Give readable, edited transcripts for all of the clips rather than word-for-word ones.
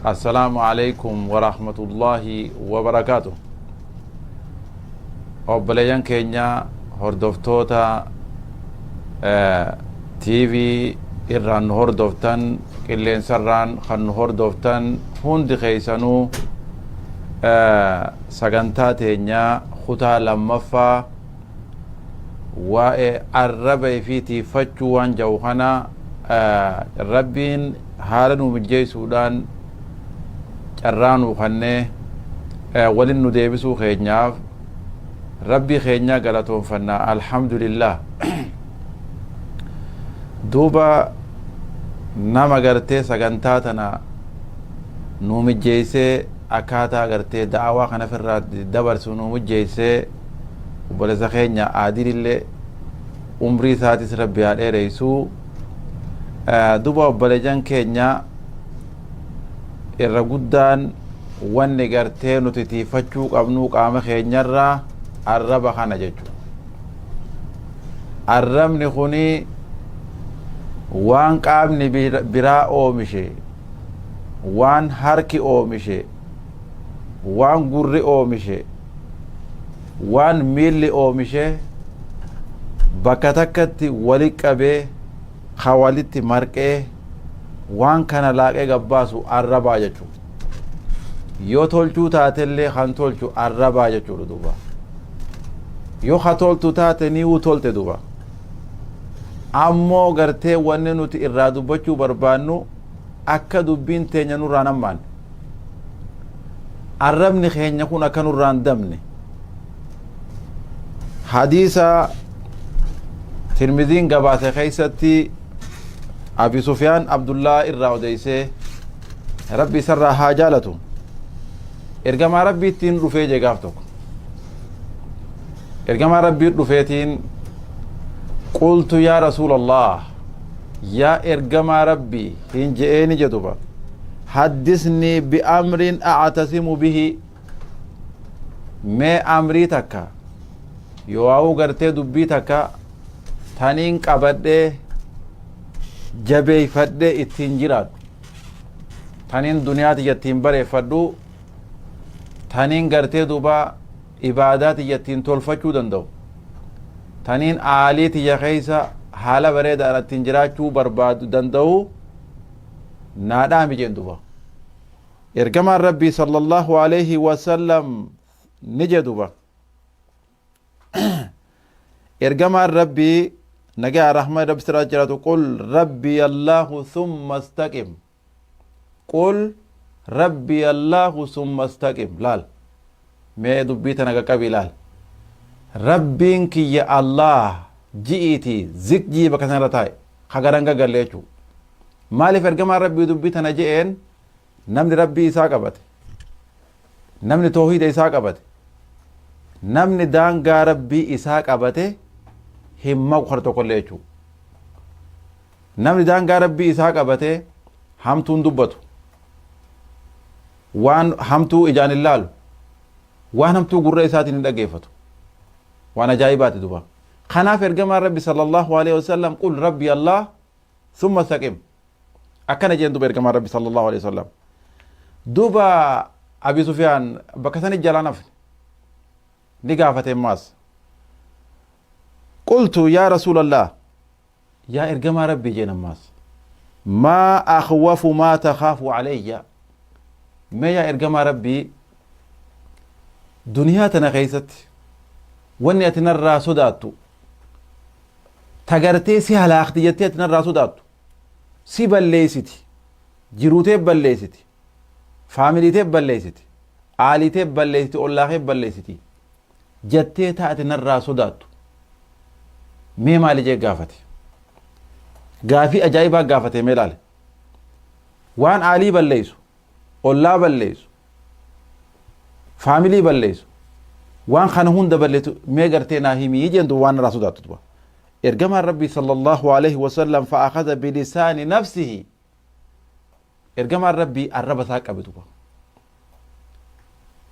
السلام عليكم ورحمة الله وبركاته. أبليان كينيا هردفتوتا TV irraan hordoftan qilleensarraan kan hordoftan hundi keeysanuu sagantaa teenyaa kutaa lammaffaa waa'ee arraba fi tiifachuu waan jiru kana rabbiin haala nu mijjeessuudhaan carraa nuu kennee waliin nu deebisuu keenyaaf rabbii keenya galatoonfannaa alhamdulillah. duuba nama gartee sagantaa tana nu mijjeessee akkaataa gartee da'awaa kana firraa dabarsu nu mijjeessee obboleessa keenya aadilillee umrii isaatis rabbi haa dheereessuu. duuba obboleeyyan keenya irra guddaan wanni gartee nuti tiifachuu qabnuu qaama keenyarraa arraba kana jechuudha. arrabni kuni waan qaamni biraa oomishe, waan harki oomishe, waan gurri oomishe, waan miilli oomishe bakka takkatti wali qabee walitti marqee waan kana laaqee gabbaasu arrabaa jechuudha. yoo tolchuu taatellee kan tolchu arrabaa jechuudha duuba. yoo ha toltu taate ni tolte duuba. ammoo gartee wanni nuti irraa dubbachuu barbaannu akka dubbiin teenya nurraa nammaan arrabni keenya kun akka nurraan dabne hadiisa tirmidhiin gabaase keeysatti abi sufyaan abdullah irraa odeysee rabbi isarraa haa jaalatu ergamaa rabbiittiin dhufee jee gaaf tokko ergamaa rabbii dhufeetiin قلت يا رسول الله يا إرجما ربي هنجئني جدوبا حدثني بأمر أعتصم به ما أمري تكا يواو غرتي دبي تكا تانين قبضه جبي فده اتنجرات تانين دنيا تيتين بري فدو تانين غرتي دوبا عبادات يتين تولفچو دندو taniin aalii tiyya keeysa haala bareedaa ittiin jiraachuu barbaadu danda'u naadhaa mijeen duba. ergamaan rabbii sallallahu alayhi wasallam ni jedhuba ergamaan rabbii nagaa rahmaa rabbi siraa jiraatu qul rabbi allahu thumma istaqim qul rabbi allahu thumma istaqim laal mee dubbii tana qaqqabi laal rabbiin kiyya allah ji'iiti zikjii bakka sanarra taa'e hagaranga galle jechuu. maaliif ergamaan rabbii dubbii tana je'een namni rabbii isaa qabate, namni toohida isaa qabate, namni daangaa rabbii isaa qabate himma kar tokkollee jechuu. namni daangaa rabbii isaa qabate hamtuun dubbatu, waan hamtuu ijaan hin laalu, waan hamtuu gurra isaatiin hin dhageeffatu. وانا جايبات دوبا خناف ارجما ربي صلى الله عليه وسلم قل ربي الله ثم استقم اكن جين دوبا ارجما ربي صلى الله عليه وسلم دوبا ابي سفيان بكثن الجلانف نقافة ماس قلت يا رسول الله يا ارجما ربي جين ماس ما اخوف ما تخاف علي ما يا ارجما ربي دنياتنا غيست wanni ati narraa sodaattu tagartee si halaakti jettee ati narraa sodaattu si balleeysiti, jiruuteef balleeysiti, faamiliiteef balleeysiti, aaliiteef balleeysiti, ollaakeef balleeysiti jettee taate narraa sodaattu mee maali jee gaafate. gaafii ajaa'ibaa gaafate mee laale. waan aalii balleeysu, ollaa balleeysu, faamilii balleeysu waan kana hunda balleetu mee gartee naa himii jentu waan irraa sodaattu duba. ergamaan rabbii sallallahu alayhi wasallam fa'akhadha bilisaani nafsihi ergamaan rabbii arraba isaa qabe duba.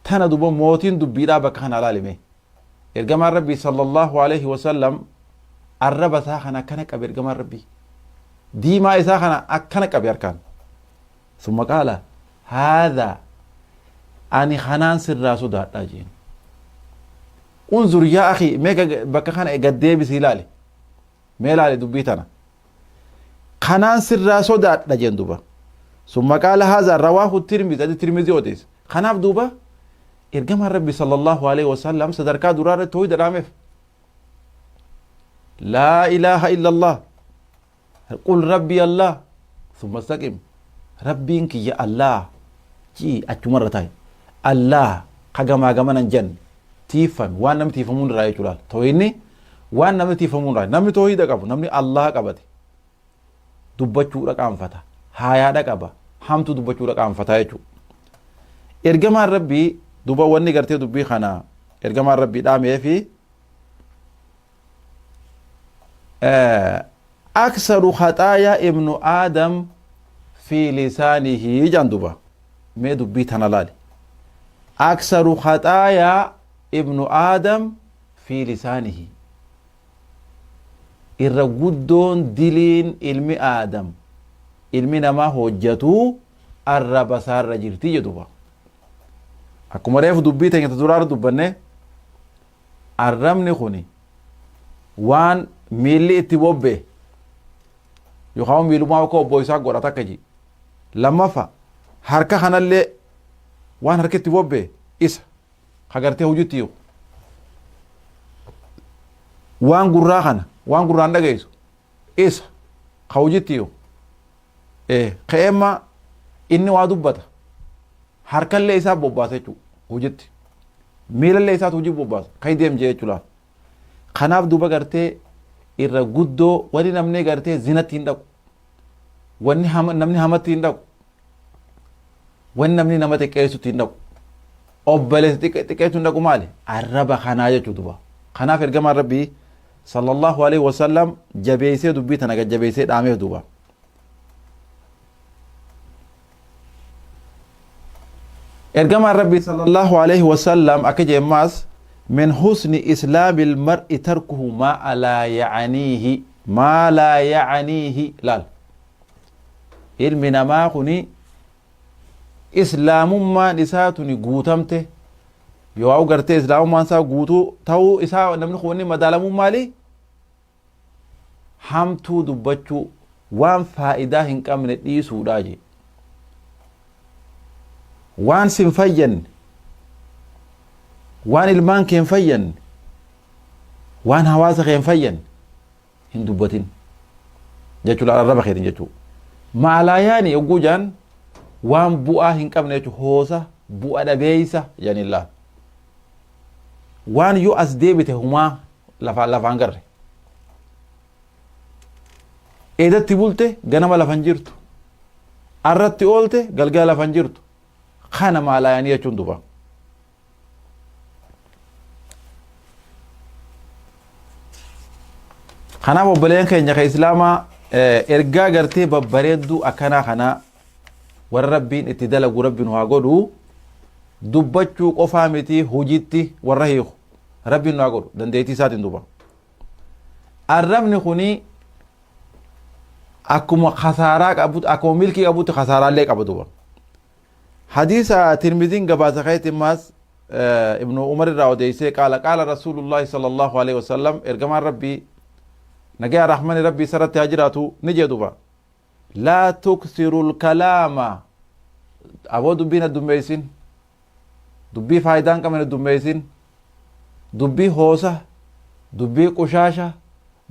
tana duba mootiin dubbiidhaa bakka kana laalime. ergamaan rabbii sallallahu alayhi wasallam arraba isaa kana akkana qabe ergamaan rabbii diimaa isaa kana akkana qabe harkaan. summa qaala هذا أني خنان سر صداد أجين انظر يا أخي ميكا بكخان قد بسيلالي ميلالي دبيتنا خنان سر صداد أجين دوبا ثم قال هذا رواه الترمذي الترمذي وديس خناف دوبا إرجم الرب صلى الله عليه وسلم صدركا درارة تويد رامف لا إله إلا الله قل ربي الله ثم استقم ربينك يا الله جي أتمرتاي الله خجما جمانا جن تيفن وان نم تيفمون راي جلال تويني وان نم تيفمون راي نم تويد كابو نمني الله كابتي دبچو رقام فتا هايا دكابا همتو دبچو رقام فتا يجو إرجم الربي دوبا وني قرتي دبي خنا إرجم الربي دامي في أكثر خطايا ابن آدم في لسانه جندوبا ما دبي تنالالي أكثر خطايا ابن آدم في لسانه الرجودون دلين علم آدم علمنا ما هوجتو الرب صار رجلتي جدوبا akkuma reefu dubbii teenya duraarra dubbanne arrabni kuni waan miilli itti bobbe yookaan miilumaa koo obbo isaa godhata akka ji lammafa harka kanallee waan harka itti bobbe isa hagartee hojiitti yoo waan gurraa kana waan gurraan dhageessu isa ka hojiitti yoo ka'eemma inni waa dubbata harkallee isaa bobbaasa jechuudha hojiitti miilallee isaatu hojii bobbaasa kan deemjee jechuudha kanaaf duuba gartee irra guddoo wani namni gartee zinatti hin dhaqu wani namni hamatti hin dhaqu wani namni nama xiqqeessutti hin dhaqu obboleessa xiqqeessu hin dhaqu maali arraba kanaa jechuu duuba kanaaf ergamaan rabbii sallallahu alaihi wasallam jabeessee dubbii tana jabeessee dhaameef duuba إرجم الرب صلى الله عليه وسلم أكيد ماس من حسن إسلام المرء تركه ما لا يعنيه لا علمنا ما خني إسلام ما نساتني قوتمته يواو قرت إسلام ما نسا قوتو تاو إسا نمن خوني مدالم مالي همتو دبچو وان فائدة هنكا من الديسو داجي waan sin fayyan waan ilmaan keen fayyan waan hawaasa keen fayyan hin dubbatin jechuudha arraba keetin jechuu maalaayaani yogguu jaan waan bu'aa hin qabne jechuu hoosa bu'a dhabeeysa janillah waan yoo as deebite humaa lafaan garre eedatti bulte ganama lafan jirtu arratti oolte galgala lafan jirtu خانا ما لا يعني يجندوبا خانا ببلين كي نجا إسلاما إرقا قرتي ببريدو أكنا خانا والربين اتدالا قربين واقولو دبچو قفامتي هجيتي والرهيخ ربين واقولو دنديتي ساتين دوبا الربن خوني أكو خسارات أبوت أكو ملكي أبوت خسارات ليك أبو دوبا حديث ترمذي قباس خيت ماس ابن عمر الراوديسي قال رسول الله صلى الله عليه وسلم ارجمان ربي نجا رحمن ربي سرت هجراتو نجدوبا لا تكثر الكلام ابو دبينا دمبيسين دبي فايدان كمان دمبيسين دبي هوسا دبي قشاشا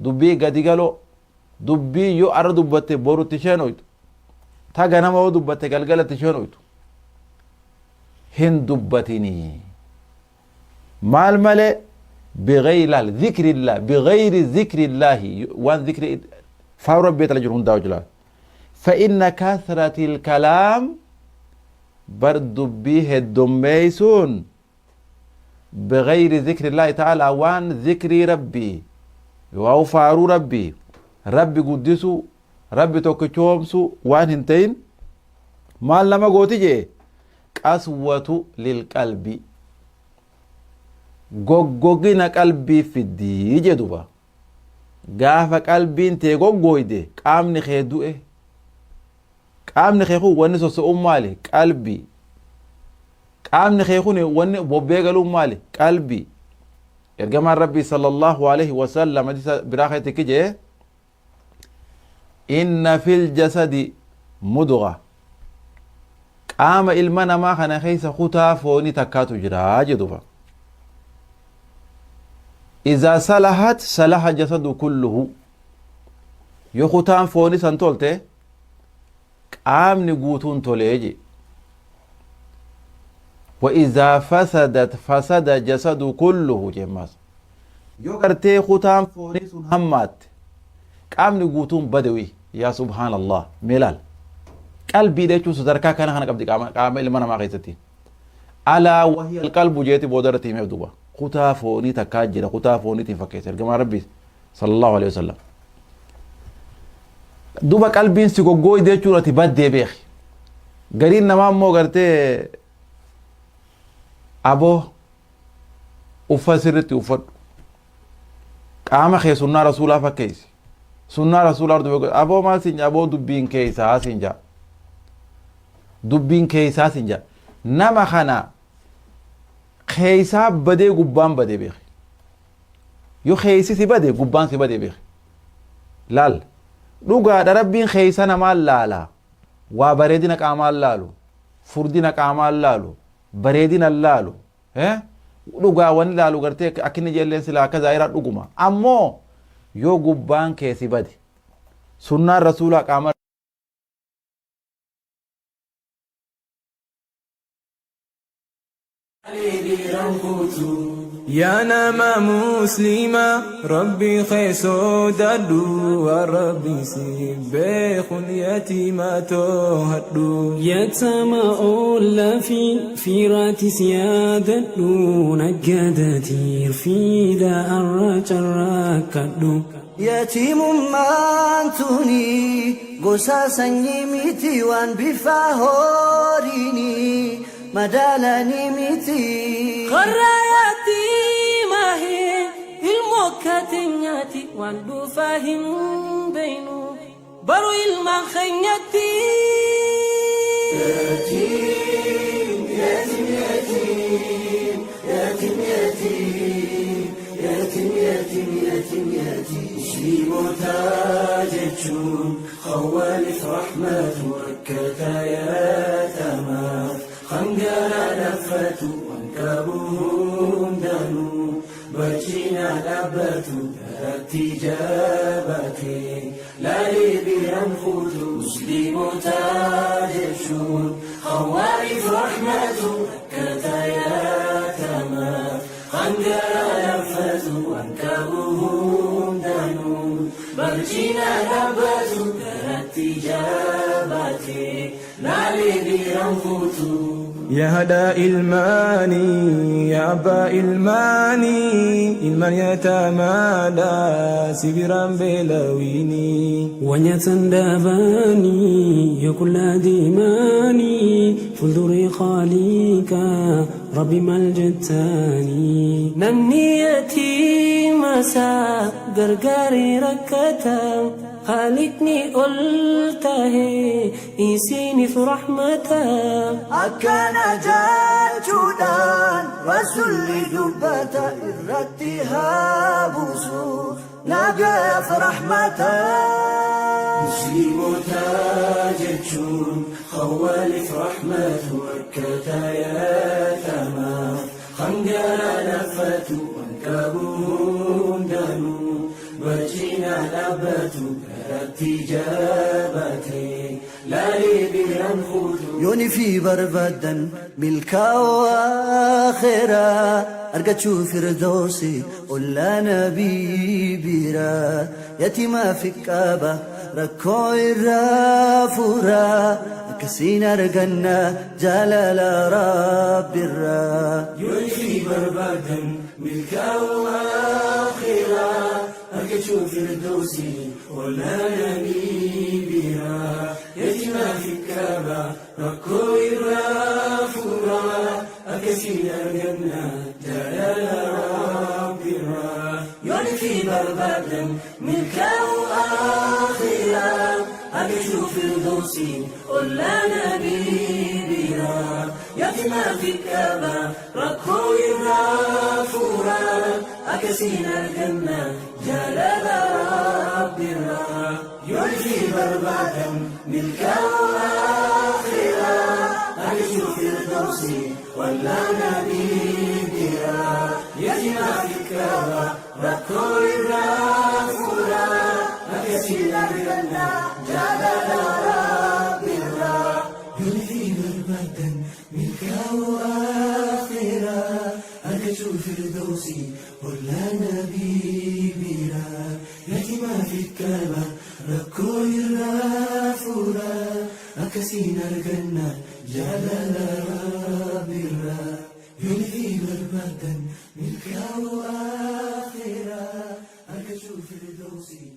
دبي غديغلو دبي يو ارد دبته بورو تشينويت تا غنما دبته غلغله تشينويت هن دبتني مال ملء بغير ذكر الله بغير ذكر الله وان ذكر فورب بيت الجرون داو جلال فإن كثرة الكلام برد به الدميسون بغير ذكر الله تعالى وان ذكر ربي واو فارو ربي ربي قدسو ربي توكشومسو وان هنتين مال لما قوتي جي قسوة للقلب غوغوغينا قلبي في الدي جدوبا غافا قلبين تي غوغويدي قامني خيدوئه qaamni kee kun wanni soso'uun maali qalbii qaamni kee kun wanni bobbee galuun maali qalbii ergamaan rabbii sallallahu alaihi wasallam hadisa biraa keetti kijee inna fil jasadi mudga qaama ilma namaa kana keessa kutaa foonii takkaatu jira jedhufa إذا صلحت صلح الجسد كله يخوتان فوني سنتولته قام نقوتون توليجي وإذا فسدت فسد الجسد كله جماس يقرتي خوتان فوني سن همات قام نقوتون بدوي يا سبحان الله ملال قلبي ده شو صدركا كان خنا قام إلمنا ما قيستي ألا وهي القلب جيتي بودرتي مبدوبة kutaa foonii takkaa jira kutaa fooniitiin fakkeessa ergamaa rabbii sallallahu alaihi wasallam duba qalbiin si goggooyde jechuun ati baddee beeki gariin namaa immoo gartee aboo uffa sirritti uffadhu qaama kee sunnaa rasuulaa fakkeessi sunnaa rasuulaa duba aboo maal siin jaa aboo dubbiin keessaa siin jaa dubbiin keessaa siin jaa nama kana خيسا بدي قبان بدي بيخ يو خيسي سي بدي قبان سي بدي بيخ لال لوغا دربين خيسانا مال لالا وبريدنا كامال لالو فردنا كامال لالو بريدنا لالو ها لوغا ون لالو غرتي اكن جيلن سلا كذا يرا دغما امو يو قبان كيسي بدي سنة رسول كامل يا نما مسلمة ربي خيسو دادو وربي سيبخ يتيماتو هدو يتما أولا في راتي سيادتو نجدتي في دا الرجل يتيم مانتوني قصاصا يميتي وان بفاهوريني مدالني ميتي خراياتي ما هي الموكاتينياتي واندو فاهم بينو برو المخينياتي يتيم يتيم يتيم يتيم يتيم يتيم يتيم يتيم شي متاجتشون خوالف رحمة وكتا يتامات خنجر لفتو وانكبهم دانو بجينا لبتو اتجابتي لا لبيرم خوتو مسلم تاجشون خوارف رحمتو كتاياتما خنجر لفتو وانكبهم دانو بجينا لبتو اتجابتي لا لبيرم خوتو يا هدا الماني يا أبا الماني المن يتمادى سبرا بلويني ونيتندباني يكل ديماني فلدري خاليك ربي ملجتاني نمنيتي مساء غرغري ركتا خالقني قلته إيسيني في رحمته أكان جاجودان رسول دبتا إرتها بوسو ناقا في رحمته مسلم تاجتشون خوالي في رحمته وكتايا تمام خنجر لفتو وانكبهم دانو وجينا لبتو اتجابتي لا لي بينخوتو يوني في بربدا ملكا واخرا ارقتشو فردوسي ولا نبي بيرا يتيما في كابا ركو الرافورا كسين ارقنا جلال رب الرا يوني في بربدا ملكا واخرا أرجو فردوسي ولا نبيها يجمع في الكعبة ركوي الرافورا أكسين الجنة جلال ربنا يوني في بربدا ملكا وآخرا أرجو فردوسي الفردوسي ولا نبيبنا يتما في الكعبة ركو الرافورا أكسينا الجنة جلال ربنا يلفي بربادا ملكا وآخرا أرجو الفردوسي ولا نبيبنا يتما في الكعبة ركو الرافورا أكسينا الجنة جلال ربنا يلفي بربادا ملكا وآخرا أرجو الفردوسي ولا نبيبنا يتما في الكعبة ركو الرافورا أكسينا الجنة جلال ربنا يلهي بربادا ملكا وآخرا أرجو الفردوسي